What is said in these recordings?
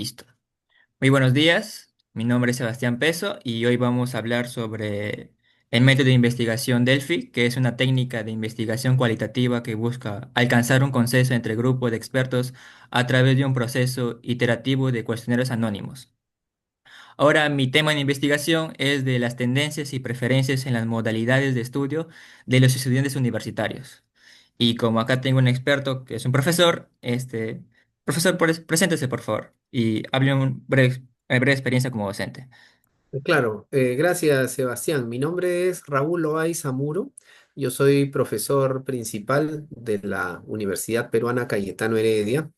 Listo. Muy buenos días, mi nombre es Sebastián Peso y hoy vamos a hablar sobre el método de investigación Delphi, que es una técnica de investigación cualitativa que busca alcanzar un consenso entre grupos de expertos a través de un proceso iterativo de cuestionarios anónimos. Ahora, mi tema de investigación es de las tendencias y preferencias en las modalidades de estudio de los estudiantes universitarios. Y como acá tengo un experto que es un profesor, profesor, preséntese por favor y hable breve experiencia como docente. Claro, gracias Sebastián. Mi nombre es Raúl Loaiza Muro. Yo soy profesor principal de la Universidad Peruana Cayetano Heredia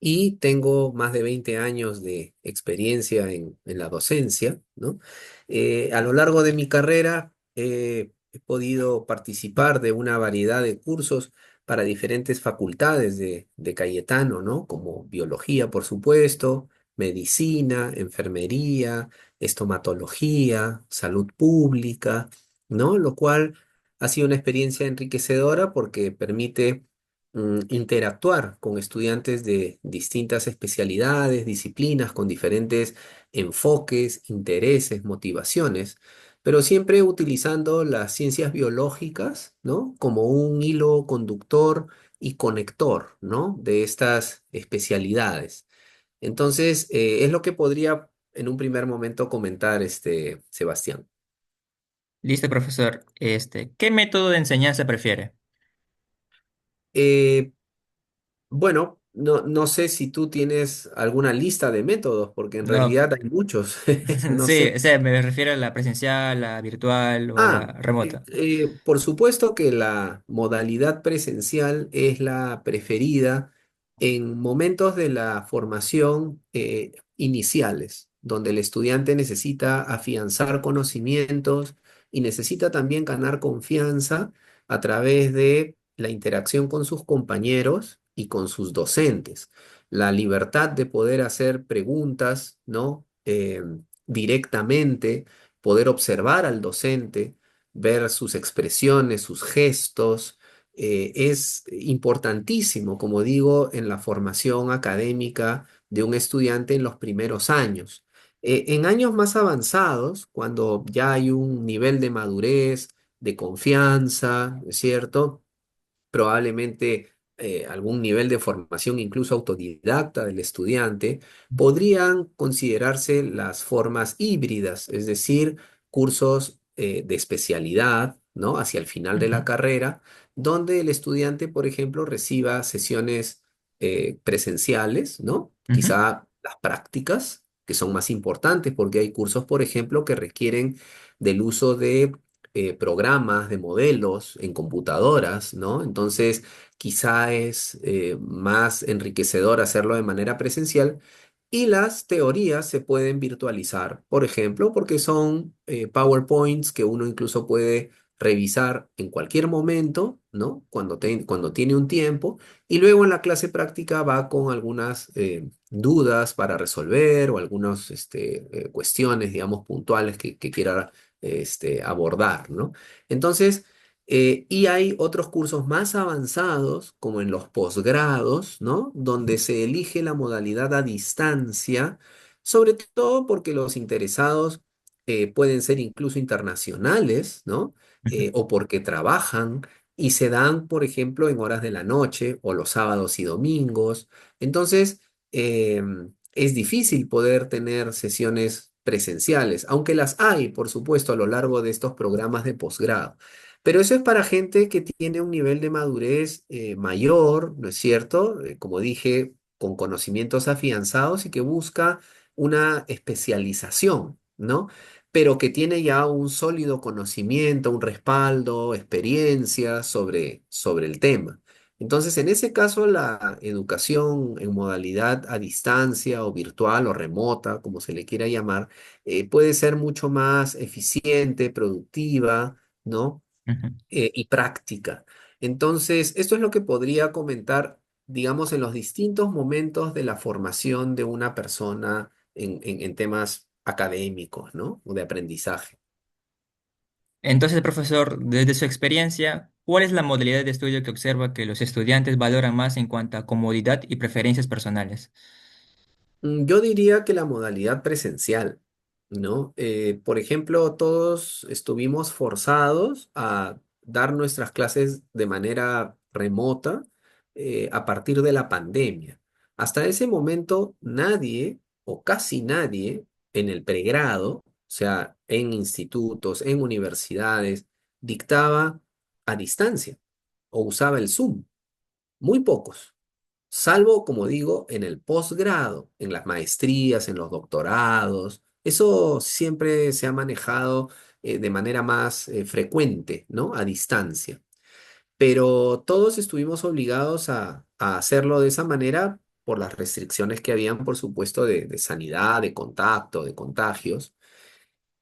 y tengo más de 20 años de experiencia en la docencia, ¿no? A lo largo de mi carrera he podido participar de una variedad de cursos para diferentes facultades de Cayetano, ¿no? Como biología, por supuesto, medicina, enfermería, estomatología, salud pública, ¿no? Lo cual ha sido una experiencia enriquecedora porque permite interactuar con estudiantes de distintas especialidades, disciplinas, con diferentes enfoques, intereses, motivaciones, pero siempre utilizando las ciencias biológicas, ¿no? Como un hilo conductor y conector, ¿no? De estas especialidades. Entonces, es lo que podría en un primer momento comentar Sebastián. Listo, profesor. ¿Qué método de enseñanza prefiere? Eh, Bueno, no sé si tú tienes alguna lista de métodos, porque en No, realidad hay muchos. No sí, sé. o sea, me refiero a la presencial, la virtual o la remota. Por supuesto que la modalidad presencial es la preferida en momentos de la formación iniciales, donde el estudiante necesita afianzar conocimientos y necesita también ganar confianza a través de la interacción con sus compañeros y con sus docentes. La libertad de poder hacer preguntas, ¿no? Directamente, poder observar al docente, ver sus expresiones, sus gestos, es importantísimo, como digo, en la formación académica de un estudiante en los primeros años. En años más avanzados, cuando ya hay un nivel de madurez, de confianza, ¿es cierto? Probablemente algún nivel de formación incluso autodidacta del estudiante, podrían considerarse las formas híbridas, es decir, cursos de especialidad, ¿no? Hacia el final de la Ujú, carrera, donde el estudiante, por ejemplo, reciba sesiones presenciales, ¿no? ujú, Quizá las prácticas, que son más importantes, porque hay cursos, por ejemplo, que requieren del uso de programas, de modelos en computadoras, ¿no? Entonces, quizá es más enriquecedor hacerlo de manera presencial y las teorías se pueden virtualizar, por ejemplo, porque son PowerPoints que uno incluso puede revisar en cualquier momento, ¿no? Cuando tiene un tiempo, y luego en la clase práctica va con algunas dudas para resolver o algunas cuestiones, digamos, puntuales que quiera abordar, ¿no? Entonces, y hay otros cursos más avanzados, como en los posgrados, ¿no? Donde se elige la modalidad a distancia, sobre todo porque los interesados pueden ser incluso internacionales, ¿no? ujú. O porque trabajan y se dan, por ejemplo, en horas de la noche o los sábados y domingos. Entonces, es difícil poder tener sesiones presenciales, aunque las hay, por supuesto, a lo largo de estos programas de posgrado. Pero eso es para gente que tiene un nivel de madurez mayor, ¿no es cierto? Como dije, con conocimientos afianzados y que busca una especialización, ¿no? Pero que tiene ya un sólido conocimiento, un respaldo, experiencia sobre el tema. Entonces, en ese caso, la educación en modalidad a distancia o virtual o remota, como se le quiera llamar, puede ser mucho más eficiente, productiva, ¿no? Ujú. Y práctica. Entonces, esto es lo que podría comentar, digamos, en los distintos momentos de la formación de una persona en temas académicos, ¿no? O de aprendizaje. Entonces, profesor, desde su experiencia, ¿cuál es la modalidad de estudio que observa que los estudiantes valoran más en cuanto a comodidad y preferencias personales? Yo diría que la modalidad presencial, ¿no? Por ejemplo, todos estuvimos forzados a dar nuestras clases de manera remota a partir de la pandemia. Hasta ese momento, nadie o casi nadie en el pregrado, o sea, en institutos, en universidades, dictaba a distancia o usaba el Zoom. Muy pocos. Salvo, como digo, en el posgrado, en las maestrías, en los doctorados. Eso siempre se ha manejado de manera más frecuente, ¿no? A distancia. Pero todos estuvimos obligados a hacerlo de esa manera por las restricciones que habían, por supuesto, de sanidad, de contacto, de contagios.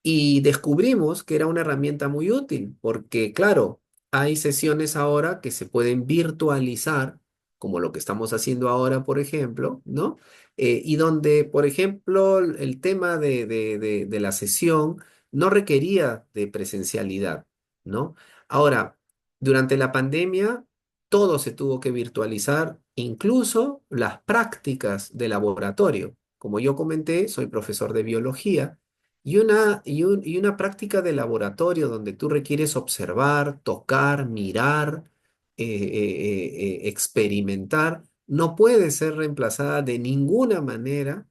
Y descubrimos que era una herramienta muy útil, porque claro, hay sesiones ahora que se pueden virtualizar, como lo que estamos haciendo ahora, por ejemplo, ¿no? Y donde, por ejemplo, el tema de la sesión no requería de presencialidad, ¿no? Ahora, durante la pandemia, todo se tuvo que virtualizar, incluso las prácticas de laboratorio. Como yo comenté, soy profesor de biología. Y una práctica de laboratorio donde tú requieres observar, tocar, mirar, experimentar, no puede ser reemplazada de ninguna manera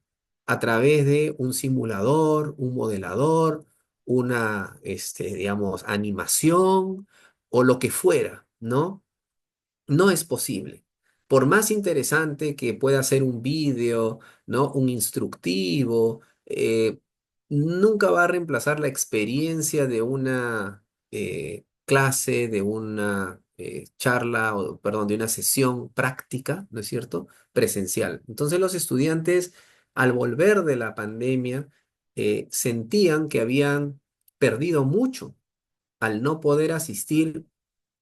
a través de un simulador, un modelador, una, digamos, animación o lo que fuera, ¿no? No es posible. Por más interesante que pueda ser un vídeo, ¿no? Un instructivo, nunca va a reemplazar la experiencia de una clase, de una charla, o perdón, de una sesión práctica, ¿no es cierto? Presencial. Entonces los estudiantes, al volver de la pandemia, sentían que habían perdido mucho al no poder asistir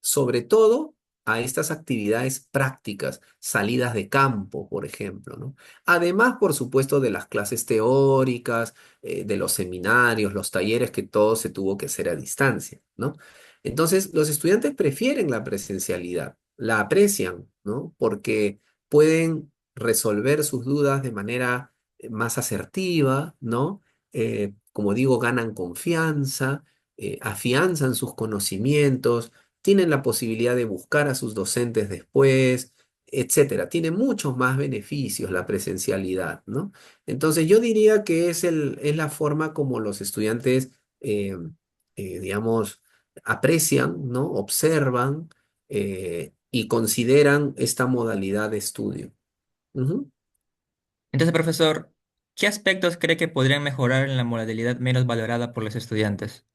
sobre todo a estas actividades prácticas, salidas de campo, por ejemplo, ¿no? Además, por supuesto, de las clases teóricas, de los seminarios, los talleres que todo se tuvo que hacer a distancia, ¿no? Entonces, los estudiantes prefieren la presencialidad, la aprecian, ¿no? Porque pueden resolver sus dudas de manera más asertiva, ¿no? Como digo, ganan confianza, afianzan sus conocimientos, tienen la posibilidad de buscar a sus docentes después, etcétera. Tiene muchos más beneficios la presencialidad, ¿no? Entonces yo diría que es la forma como los estudiantes, eh, digamos, aprecian, ¿no? Observan y consideran esta modalidad de estudio. Ujú. Entonces, profesor, ¿qué aspectos cree que podrían mejorar en la modalidad menos valorada por los estudiantes?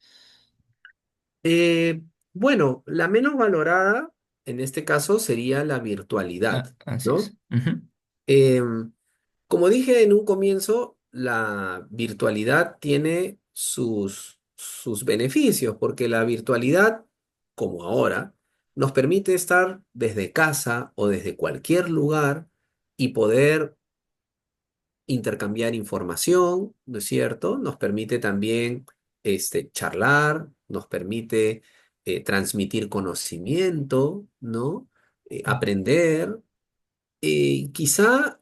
Eh, bueno, la menos valorada en este caso sería la Ah, virtualidad, así es. ¿no? Ujú, Em, Como dije en un comienzo, la virtualidad tiene sus beneficios, porque la virtualidad, como ahora, nos permite estar desde casa o desde cualquier lugar y poder intercambiar información, ¿no es cierto? Nos permite también charlar, nos permite transmitir conocimiento, ¿no? Aprender. Quizá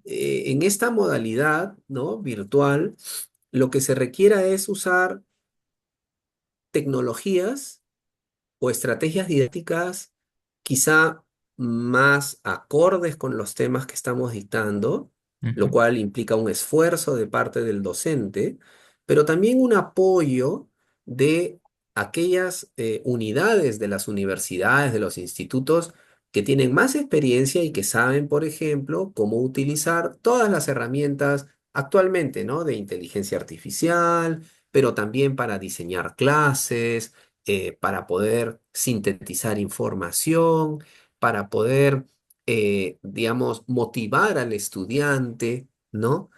en esta modalidad, ¿no? Virtual, lo que se requiera es usar tecnologías o estrategias didácticas quizá más acordes con los temas que estamos dictando, lo ujú. cual implica un esfuerzo de parte del docente, pero también un apoyo de aquellas unidades de las universidades, de los institutos que tienen más experiencia y que saben, por ejemplo, cómo utilizar todas las herramientas actualmente, ¿no? De inteligencia artificial, pero también para diseñar clases, para poder sintetizar información, para poder, digamos, motivar al estudiante, ¿no?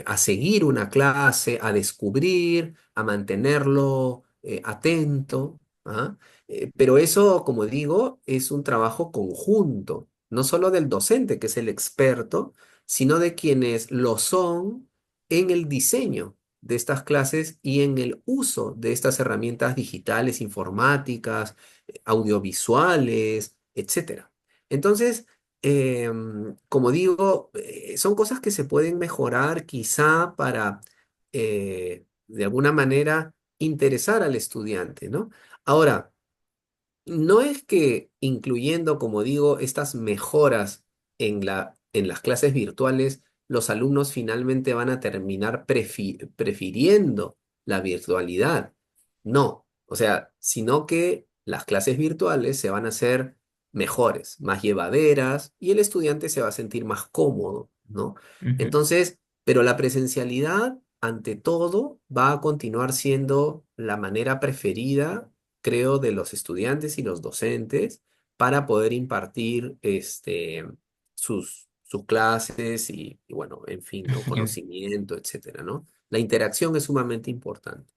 A seguir una clase, a descubrir, a mantenerlo atento, ¿ah? Pero eso, como digo, es un trabajo conjunto, no solo del docente, que es el experto, sino de quienes lo son en el diseño de estas clases y en el uso de estas herramientas digitales, informáticas, audiovisuales, etcétera. Entonces, Como digo, son cosas que se pueden mejorar quizá para, de alguna manera, interesar al estudiante, ¿no? Ahora, no es que incluyendo, como digo, estas mejoras en las clases virtuales, los alumnos finalmente van a terminar prefiriendo la virtualidad. No, o sea, sino que las clases virtuales se van a hacer mejores, más llevaderas y el estudiante se va a sentir más cómodo, ¿no? Ujú. Entonces, pero la presencialidad, ante todo, va a continuar siendo la manera preferida, creo, de los estudiantes y los docentes para poder impartir sus clases y bueno, en fin, ¿no? Conocimiento, etcétera, ¿no? La interacción es sumamente importante.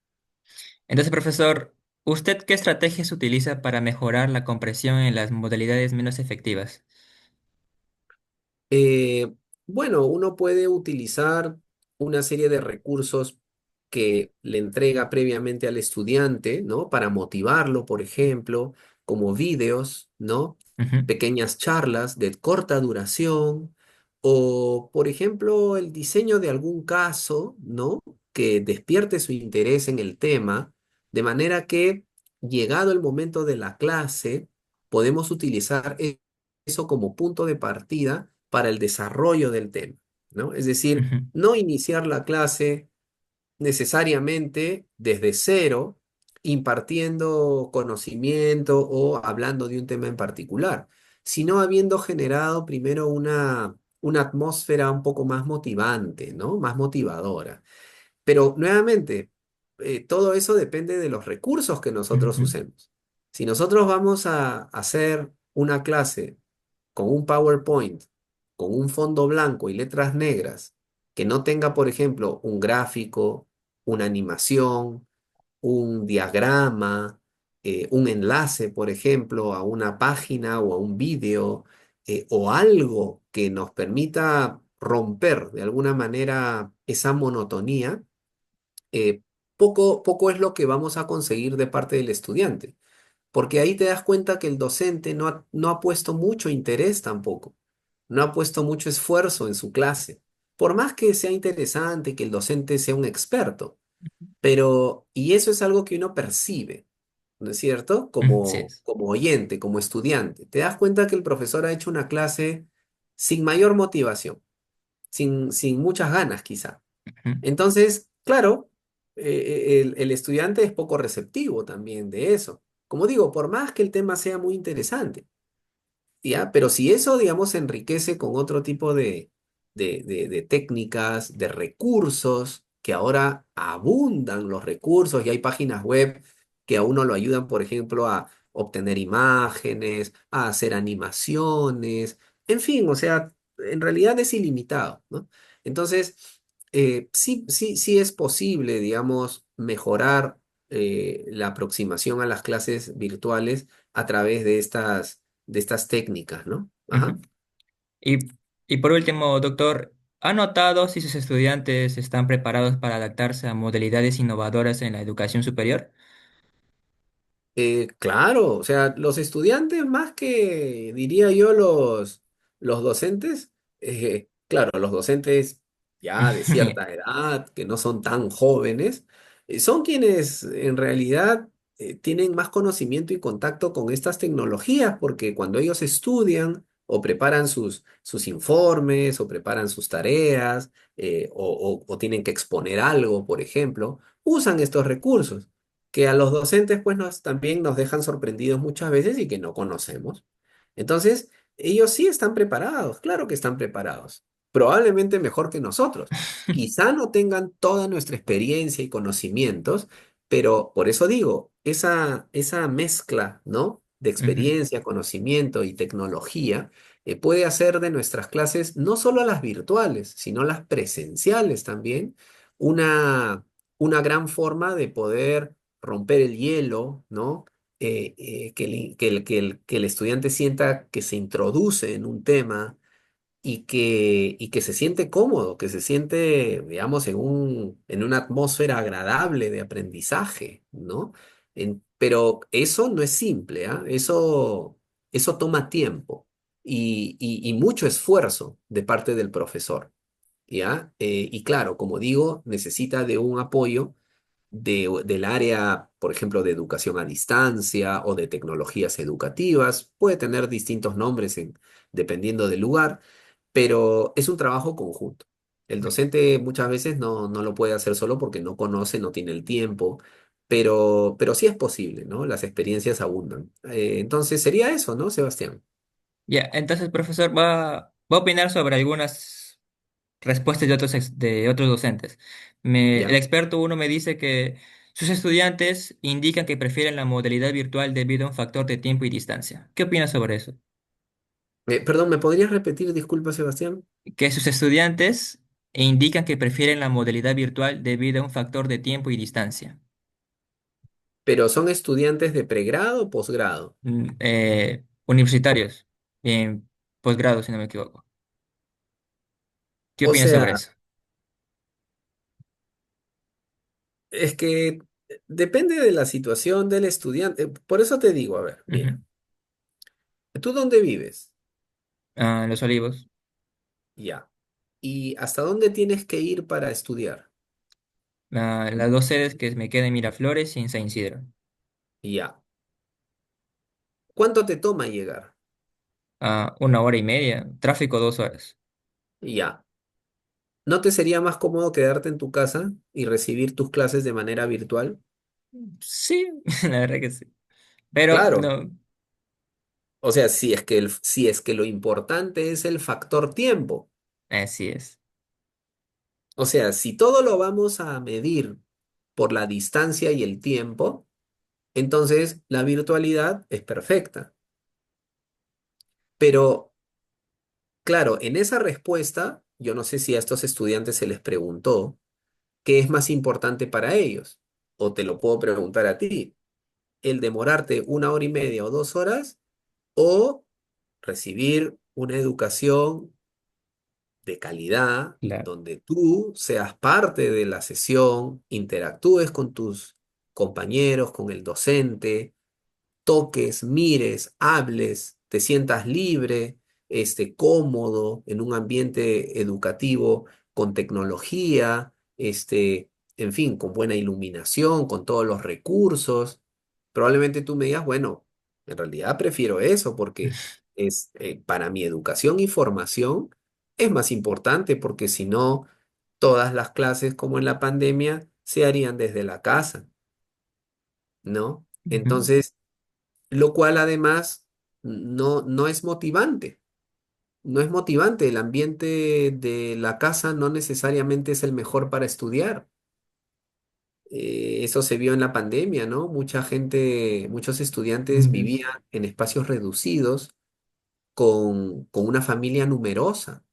Entonces, profesor, ¿usted qué estrategias utiliza para mejorar la compresión en las modalidades menos efectivas? Eh, bueno, uno puede utilizar una serie de recursos que le entrega previamente al estudiante, ¿no? Para motivarlo, por ejemplo, como vídeos, ¿no? Ujú, Pequeñas charlas de corta duración o, por ejemplo, el diseño de algún caso, ¿no? Que despierte su interés en el tema, de manera que, llegado el momento de la clase, podemos utilizar eso como punto de partida para el desarrollo del tema, ¿no? Es decir, ujú, no iniciar la clase necesariamente desde cero, impartiendo conocimiento o hablando de un tema en particular, sino habiendo generado primero una atmósfera un poco más motivante, ¿no? Más motivadora. Pero nuevamente, todo eso depende de los recursos que nosotros ujú, usemos. Si nosotros vamos a hacer una clase con un PowerPoint, con un fondo blanco y letras negras, que no tenga, por ejemplo, un gráfico, una animación, un diagrama, un enlace, por ejemplo, a una página o a un vídeo, o algo que nos permita romper de alguna manera esa monotonía, poco es lo que vamos a conseguir de parte del estudiante. Porque ahí te das cuenta que el docente no ha puesto mucho interés tampoco, no ha puesto mucho esfuerzo en su clase, por más que sea interesante que el docente sea un experto, pero, y eso es algo que uno percibe, ¿no es cierto? ujú, sí es. Como oyente, como estudiante, te das cuenta que el profesor ha hecho una clase sin mayor motivación, sin muchas ganas quizá. Ujú, Entonces, claro, el estudiante es poco receptivo también de eso. Como digo, por más que el tema sea muy interesante, ¿ya? Pero si eso, digamos, se enriquece con otro tipo de técnicas, de recursos, que ahora abundan los recursos y hay páginas web que a uno lo ayudan, por ejemplo, a obtener imágenes, a hacer animaciones, en fin, o sea, en realidad es ilimitado, ¿no? Entonces, sí es posible, digamos, mejorar la aproximación a las clases virtuales a través de estas técnicas, ¿no? Ajá. Ujú. Y, y por último, doctor, ¿ha notado si sus estudiantes están preparados para adaptarse a modalidades innovadoras en la educación superior? Claro, o sea, los estudiantes más que, diría yo, los docentes, claro, los docentes ya de cierta edad, que no son tan jóvenes, son quienes en realidad tienen más conocimiento y contacto con estas tecnologías, porque cuando ellos estudian o preparan sus informes o preparan sus tareas o tienen que exponer algo, por ejemplo, usan estos recursos que a los docentes pues también nos dejan sorprendidos muchas veces y que no conocemos. Entonces, ellos sí están preparados, claro que están preparados, probablemente mejor que nosotros. Quizá no tengan toda nuestra experiencia y conocimientos, pero por eso digo, esa mezcla, ¿no? De Ujú, experiencia, conocimiento y tecnología puede hacer de nuestras clases, no solo las virtuales, sino las presenciales también, una, una gran forma de poder romper el hielo, ¿no? Que el estudiante sienta que se introduce en un tema y que se siente cómodo, que se siente, digamos, en una atmósfera agradable de aprendizaje, ¿no? Pero eso no es simple, ¿ah? Eso toma tiempo. y mucho esfuerzo de parte del profesor, ¿ya? Y claro, como digo, necesita de un apoyo del área, por ejemplo, de educación a distancia o de tecnologías educativas. Puede tener distintos nombres dependiendo del lugar, pero es un trabajo conjunto. El docente muchas veces no lo puede hacer solo porque no conoce, no tiene el tiempo, pero sí es posible, ¿no? Las experiencias abundan. Entonces sería eso, ¿no, Sebastián? Ya, entonces, profesor, va a opinar sobre algunas respuestas de de otros docentes. El ¿Ya? experto uno me dice que sus estudiantes indican que prefieren la modalidad virtual debido a un factor de tiempo y distancia. ¿Qué opina sobre eso? Perdón, ¿me podrías repetir? Disculpa, Sebastián. Que sus estudiantes indican que prefieren la modalidad virtual debido a un factor de tiempo y distancia. ¿Pero son estudiantes de pregrado o posgrado? Universitarios, en posgrado, si no me equivoco. ¿Qué O opina sobre sea, eso? es que depende de la situación del estudiante. Por eso te digo, a ver, Ujú. mira, ¿tú dónde vives? Ah, Los Olivos. Ya. ¿Y hasta dónde tienes que ir para estudiar? Las dos sedes que me quedan en Miraflores y en San Isidro. Ya. ¿Cuánto te toma llegar? 1 hora y media. Tráfico 2 horas. Ya. ¿No te sería más cómodo quedarte en tu casa y recibir tus clases de manera virtual? Sí, la verdad que sí. Pero Claro. no, O sea, si es que lo importante es el factor tiempo. así es. O sea, si todo lo vamos a medir por la distancia y el tiempo, entonces la virtualidad es perfecta. Pero claro, en esa respuesta, yo no sé si a estos estudiantes se les preguntó qué es más importante para ellos. O te lo puedo preguntar a ti, el demorarte 1 hora y media o 2 horas o recibir una educación de calidad Claro. donde tú seas parte de la sesión, interactúes con tus compañeros, con el docente, toques, mires, hables, te sientas libre, cómodo en un ambiente educativo con tecnología, en fin, con buena iluminación, con todos los recursos. Probablemente tú me digas, bueno, en realidad prefiero eso porque para mi educación y formación es más importante porque si no, todas las clases como en la pandemia se harían desde la casa, ¿no? Ujú. Entonces, lo cual además no es motivante. No es motivante. El ambiente de la casa no necesariamente es el mejor para estudiar. Eso se vio en la pandemia, ¿no? Mucha gente, muchos estudiantes Mm, vivían en espacios reducidos con una familia numerosa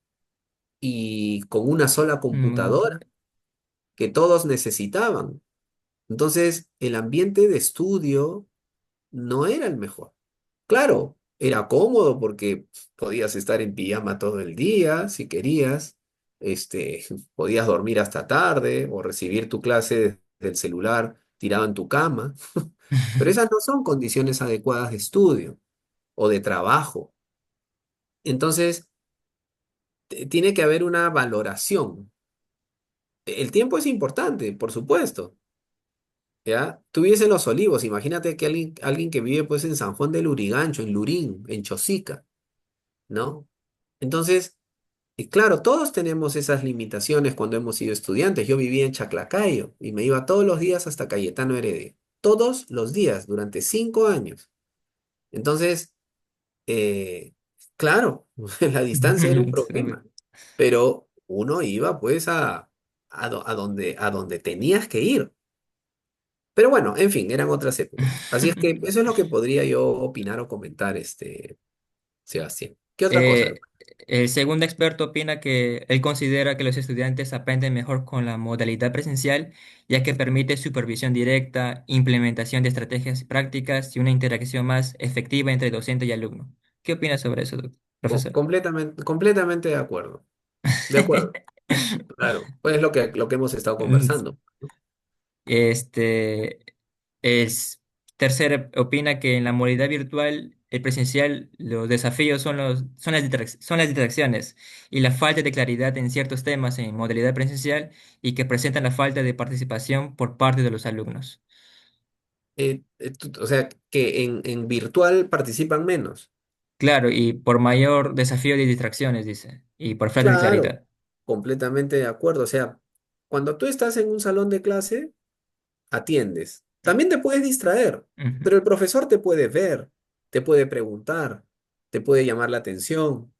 y con una sola mm, computadora que todos necesitaban. Entonces, el ambiente de estudio no era el mejor. Claro, era cómodo porque podías estar en pijama todo el día si querías, podías dormir hasta tarde o recibir tu clase del celular tirado en tu cama, pero esas no son condiciones adecuadas de estudio o de trabajo. Entonces, tiene que haber una valoración. El tiempo es importante, por supuesto, ¿ya? Tú vives en Los Olivos, imagínate que alguien que vive pues en San Juan del Lurigancho, en Lurín, en Chosica, ¿no? Entonces, y claro, todos tenemos esas limitaciones cuando hemos sido estudiantes. Yo vivía en Chaclacayo y me iba todos los días hasta Cayetano Heredia. Todos los días, durante 5 años. Entonces, eh, claro, la distancia era un sí. problema. Pero uno iba pues a donde tenías que ir. Pero bueno, en fin, eran otras épocas. Así es que eso es lo que podría yo opinar o comentar, Sebastián. ¿Qué otra cosa? Eh, el segundo experto opina que él considera que los estudiantes aprenden mejor con la modalidad presencial, ya que permite supervisión directa, implementación de estrategias prácticas y una interacción más efectiva entre docente y alumno. ¿Qué opina sobre eso, profesor? Completamente de acuerdo. De acuerdo. Claro, pues es lo que hemos estado conversando. Este es tercero opina que en la modalidad virtual el presencial, los desafíos son las distracciones y la falta de claridad en ciertos temas en modalidad presencial y que presentan la falta de participación por parte de los alumnos. O sea, que en virtual participan menos. Claro, y por mayor desafío de distracciones, dice, y por falta de Claro, claridad. completamente de acuerdo. O sea, cuando tú estás en un salón de clase, atiendes. También te puedes distraer, Ujú. pero el profesor te puede ver, te puede preguntar, te puede llamar la atención,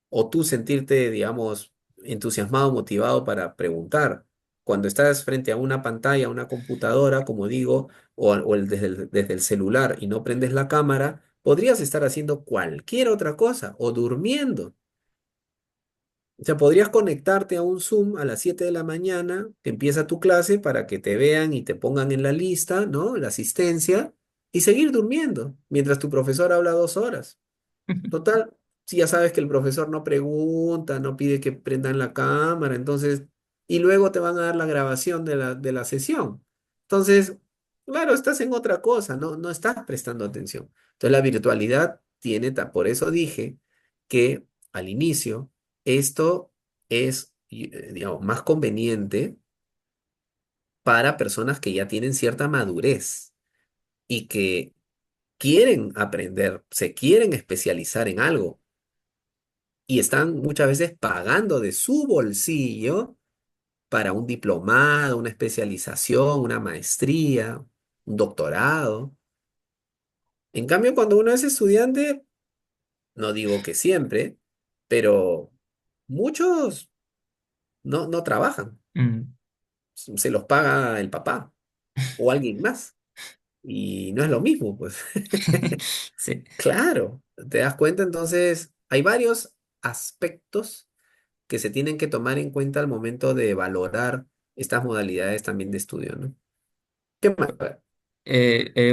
o tú sentirte, digamos, entusiasmado, motivado para preguntar. Cuando estás frente a una pantalla, una computadora, como digo, desde el celular y no prendes la cámara, podrías estar haciendo cualquier otra cosa o durmiendo. O sea, podrías conectarte a un Zoom a las 7 de la mañana, que empieza tu clase, para que te vean y te pongan en la lista, ¿no? La asistencia, y seguir durmiendo mientras tu profesor habla 2 horas. Total, si ya sabes que el profesor no pregunta, no pide que prendan la cámara, entonces, y luego te van a dar la grabación de la sesión. Entonces, claro, estás en otra cosa, no estás prestando atención. Entonces, la virtualidad tiene, por eso dije que al inicio, esto es, digamos, más conveniente para personas que ya tienen cierta madurez y que quieren aprender, se quieren especializar en algo y están muchas veces pagando de su bolsillo para un diplomado, una especialización, una maestría, un doctorado. En cambio, cuando uno es estudiante, no digo que siempre, pero muchos no trabajan, Mm, se los paga el papá o alguien más y no es lo mismo, pues. sí. Claro, te das cuenta, entonces hay varios aspectos que se tienen que tomar en cuenta al momento de valorar estas modalidades también de estudio, ¿no? ¿Qué más?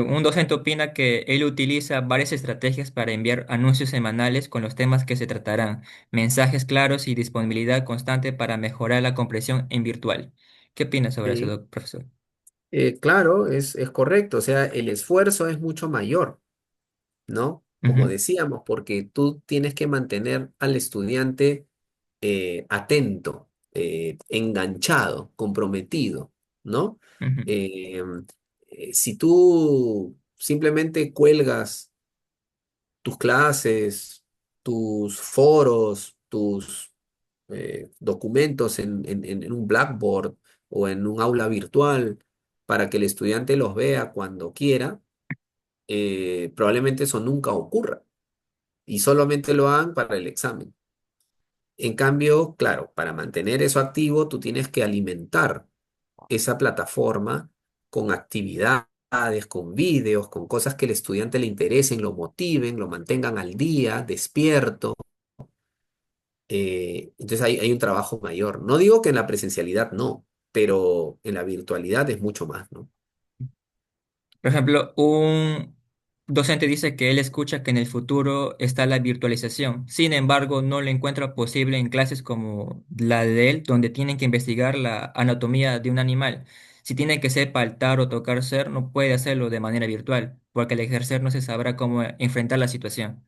Un docente opina que él utiliza varias estrategias para enviar anuncios semanales con los temas que se tratarán, mensajes claros y disponibilidad constante para mejorar la comprensión en virtual. ¿Qué opina sobre eso, Sí. profesor? Claro, es correcto, o sea, el esfuerzo es mucho mayor, ¿no? Como Ujú, decíamos, porque tú tienes que mantener al estudiante atento, enganchado, comprometido, ¿no? ujú, Eh, si tú simplemente cuelgas tus clases, tus foros, tus documentos en un Blackboard o en un aula virtual para que el estudiante los vea cuando quiera, probablemente eso nunca ocurra y solamente lo hagan para el examen. En cambio, claro, para mantener eso activo, tú tienes que alimentar esa plataforma con actividades, con vídeos, con cosas que el estudiante le interesen, lo motiven, lo mantengan al día, despierto. Entonces hay un trabajo mayor. No digo que en la presencialidad no, pero en la virtualidad es mucho más, ¿no? por ejemplo, un docente dice que él escucha que en el futuro está la virtualización. Sin embargo, no lo encuentra posible en clases como la de él, donde tienen que investigar la anatomía de un animal. Si tiene que ser palpar o tocar ser, no puede hacerlo de manera virtual, porque al ejercer no se sabrá cómo enfrentar la situación.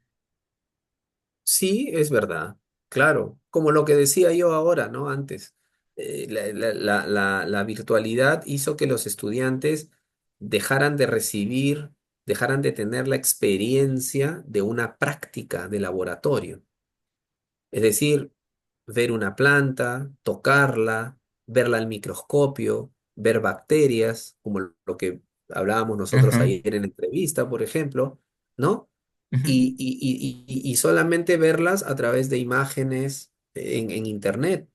Sí, es verdad, claro, como lo que decía yo ahora, ¿no? Antes, la virtualidad hizo que los estudiantes dejaran de recibir, dejaran de tener la experiencia de una práctica de laboratorio. Es decir, ver una planta, tocarla, verla al microscopio, ver bacterias, como lo que hablábamos nosotros Ajá, ayer en la entrevista, por ejemplo, ¿no? ujú, Y solamente verlas a través de imágenes en Internet.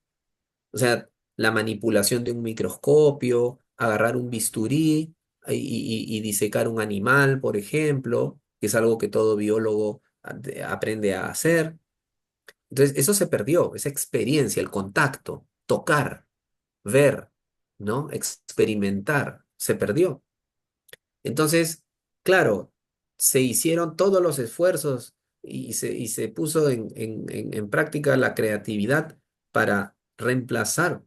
O sea, la manipulación de un microscopio, agarrar un bisturí y disecar un animal, por ejemplo, que es algo que todo biólogo aprende a hacer. Entonces, eso se perdió, esa experiencia, el contacto, tocar, ver, ¿no? Experimentar, se perdió. Entonces, claro, se hicieron todos los esfuerzos y se puso en práctica la creatividad para reemplazar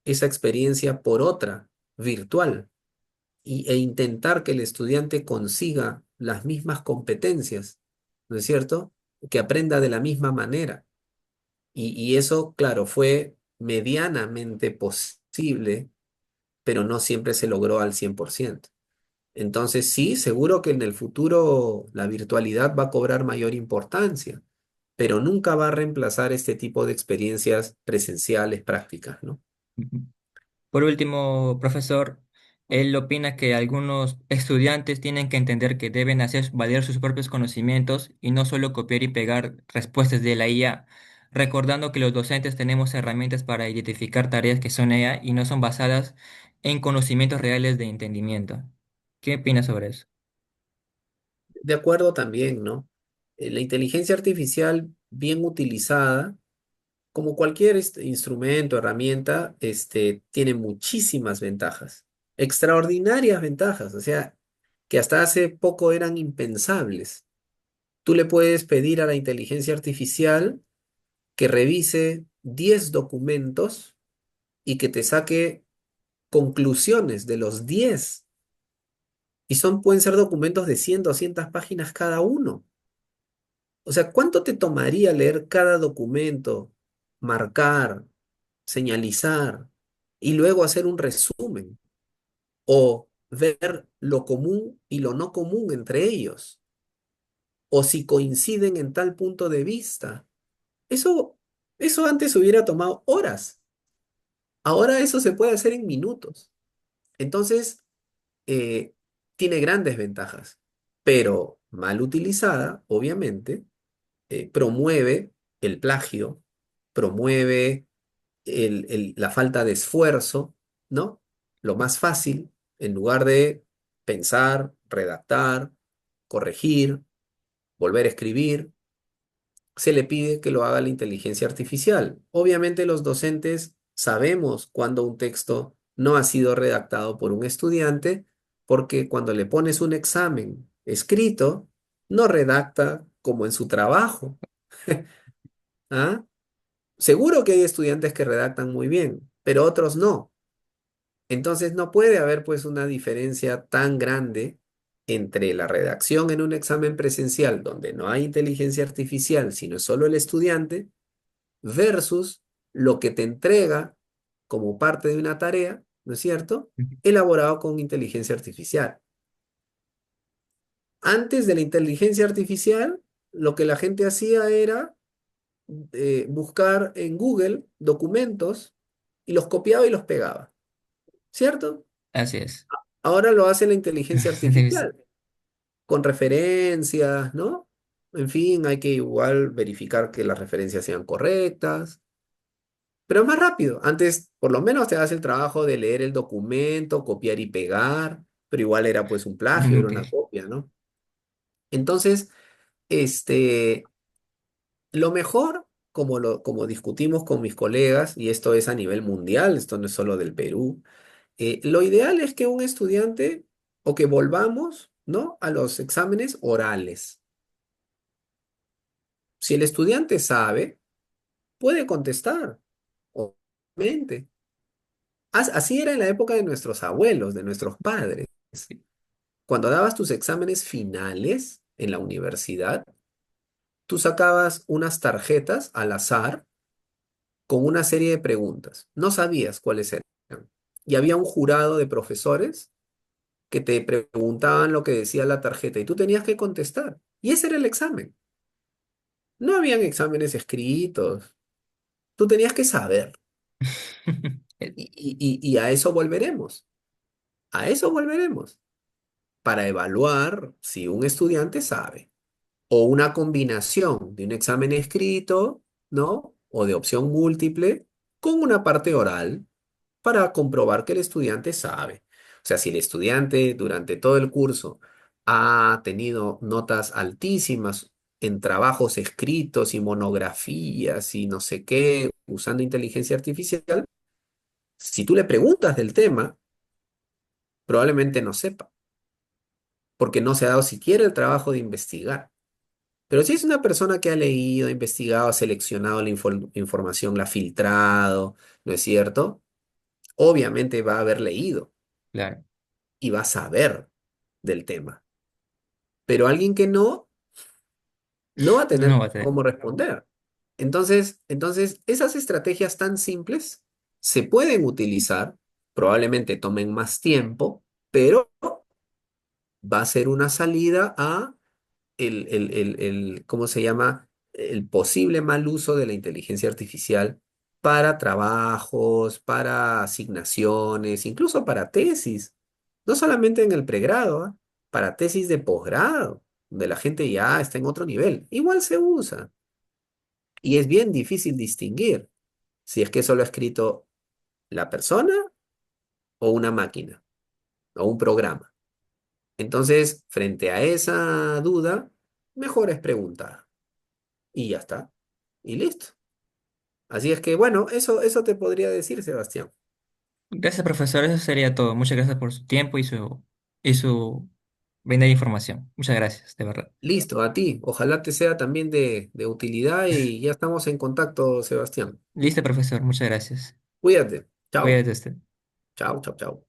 esa experiencia por otra, virtual, e intentar que el estudiante consiga las mismas competencias. ¿no es cierto? Que aprenda de la misma manera. Y eso, claro, fue medianamente posible, pero no siempre se logró al 100%. Entonces, sí, seguro que en el futuro la virtualidad va a cobrar mayor importancia, pero nunca va a reemplazar este tipo de experiencias presenciales prácticas, ¿no? Ujú. Por último, profesor, él opina que algunos estudiantes tienen que entender que deben hacer valer sus propios conocimientos y no solo copiar y pegar respuestas de la IA, recordando que los docentes tenemos herramientas para identificar tareas que son IA y no son basadas en conocimientos reales de entendimiento. ¿Qué opina sobre eso? De acuerdo también, ¿no? La inteligencia artificial bien utilizada, como cualquier instrumento, herramienta, tiene muchísimas ventajas, extraordinarias ventajas, o sea, que hasta hace poco eran impensables. Tú le puedes pedir a la inteligencia artificial que revise 10 documentos y que te saque conclusiones de los 10. Y pueden ser documentos de 100, 200 páginas cada uno. O sea, ¿cuánto te tomaría leer cada documento, marcar, señalizar y luego hacer un resumen o ver lo común y lo no común entre ellos? O si coinciden en tal punto de vista. Eso, eso antes hubiera tomado horas. Ahora eso se puede hacer en minutos. Entonces, eh, tiene grandes ventajas, pero mal utilizada, obviamente, promueve el plagio, promueve la falta de esfuerzo, ¿no? Lo más fácil, en lugar de pensar, redactar, corregir, volver a escribir, se le pide que lo haga la inteligencia artificial. Obviamente los docentes sabemos cuando un texto no ha sido redactado por un estudiante, porque cuando le pones un examen escrito, no redacta como en su trabajo. ¿Ah? Seguro que hay estudiantes que redactan muy bien, pero otros no. Entonces no puede haber pues una diferencia tan grande entre la redacción en un examen presencial donde no hay inteligencia artificial, sino es solo el estudiante, versus lo que te entrega como parte de una tarea, ¿no es cierto? Elaborado con inteligencia artificial. Antes de la inteligencia artificial, lo que la gente hacía era buscar en Google documentos y los copiaba y los pegaba, ¿cierto? Así es. Ahora lo hace la inteligencia artificial, con referencias, ¿no? En fin, hay que igual verificar que las referencias sean correctas, pero es más rápido. Antes, por lo menos te das el trabajo de leer el documento, copiar y pegar, pero igual era pues un plagio, era Ok. una copia, ¿no? Entonces, este, lo mejor, como discutimos con mis colegas, y esto es a nivel mundial, esto no es solo del Perú, lo ideal es que un estudiante, o que volvamos, ¿no? A los exámenes orales. Si el estudiante sabe, puede contestar, obviamente. Así era en la época de nuestros abuelos, de nuestros padres. Cuando dabas tus exámenes finales en la universidad, tú sacabas unas tarjetas al azar con una serie de preguntas. No sabías cuáles eran. Y había un jurado de profesores que te preguntaban lo que decía la tarjeta y tú tenías que contestar. Y ese era el examen. No habían exámenes escritos. Tú tenías que saber. Y a eso volveremos. A eso volveremos. Para evaluar si un estudiante sabe. O una combinación de un examen escrito, ¿no? O de opción múltiple con una parte oral para comprobar que el estudiante sabe. O sea, si el estudiante durante todo el curso ha tenido notas altísimas en trabajos escritos y monografías y no sé qué, usando inteligencia artificial, si tú le preguntas del tema, probablemente no sepa, porque no se ha dado siquiera el trabajo de investigar. Pero si es una persona que ha leído, investigado, ha seleccionado la información, la ha filtrado, ¿no es cierto? Obviamente va a haber leído Claro. y va a saber del tema. Pero alguien que no, no va a No tener va a tener. cómo responder. Entonces, esas estrategias tan simples se pueden utilizar, probablemente tomen más tiempo, pero va a ser una salida a ¿cómo se llama? El posible mal uso de la inteligencia artificial para trabajos, para asignaciones, incluso para tesis. No solamente en el pregrado, ¿ah? Para tesis de posgrado, donde la gente ya está en otro nivel. Igual se usa. Y es bien difícil distinguir si es que eso lo ha escrito la persona o una máquina o un programa. Entonces, frente a esa duda, mejor es preguntar. Y ya está. Y listo. Así es que, bueno, eso te podría decir, Sebastián. Gracias, profesor. Eso sería todo. Muchas gracias por su tiempo y su buena información. Muchas gracias, de verdad. Listo, a ti. Ojalá te sea también de utilidad y ya estamos en contacto, Sebastián. Listo, profesor. Muchas gracias. Cuídate. Chao. Cuídate usted. Chao, chao, chao.